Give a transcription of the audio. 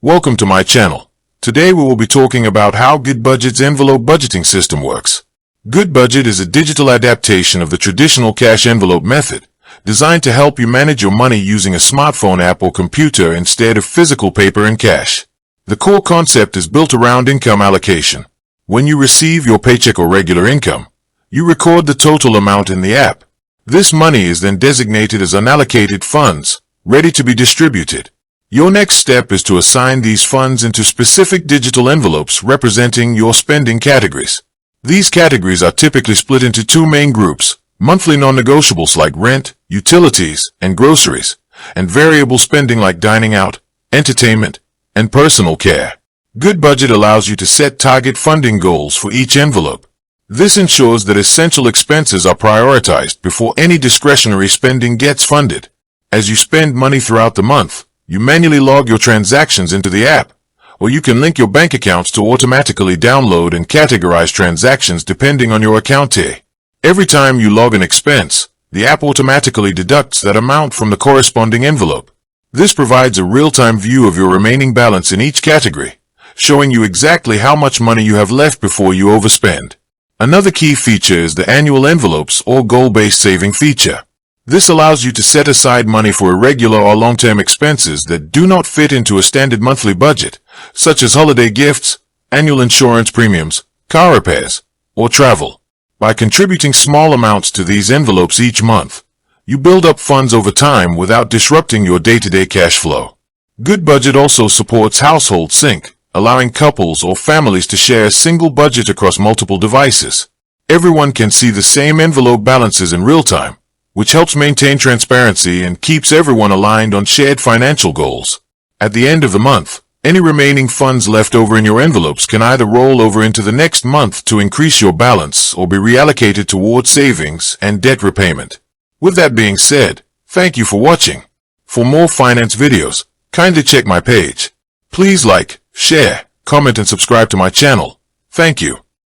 Welcome to my channel. Today we will be talking about how Goodbudget's envelope budgeting system works. Goodbudget is a digital adaptation of the traditional cash envelope method, designed to help you manage your money using a smartphone app or computer instead of physical paper and cash. The core concept is built around income allocation. When you receive your paycheck or regular income, you record the total amount in the app. This money is then designated as unallocated funds, ready to be distributed. Your next step is to assign these funds into specific digital envelopes representing your spending categories. These categories are typically split into two main groups: monthly non-negotiables like rent, utilities, and groceries, and variable spending like dining out, entertainment, and personal care. Goodbudget allows you to set target funding goals for each envelope. This ensures that essential expenses are prioritized before any discretionary spending gets funded. As you spend money throughout the month, you manually log your transactions into the app, or you can link your bank accounts to automatically download and categorize transactions depending on your account tier. Every time you log an expense, the app automatically deducts that amount from the corresponding envelope. This provides a real-time view of your remaining balance in each category, showing you exactly how much money you have left before you overspend. Another key feature is the annual envelopes or goal-based saving feature. This allows you to set aside money for irregular or long-term expenses that do not fit into a standard monthly budget, such as holiday gifts, annual insurance premiums, car repairs, or travel. By contributing small amounts to these envelopes each month, you build up funds over time without disrupting your day-to-day cash flow. Goodbudget also supports household sync, allowing couples or families to share a single budget across multiple devices. Everyone can see the same envelope balances in real time, which helps maintain transparency and keeps everyone aligned on shared financial goals. At the end of the month, any remaining funds left over in your envelopes can either roll over into the next month to increase your balance or be reallocated towards savings and debt repayment. With that being said, thank you for watching. For more finance videos, kindly check my page. Please like, share, comment and subscribe to my channel. Thank you.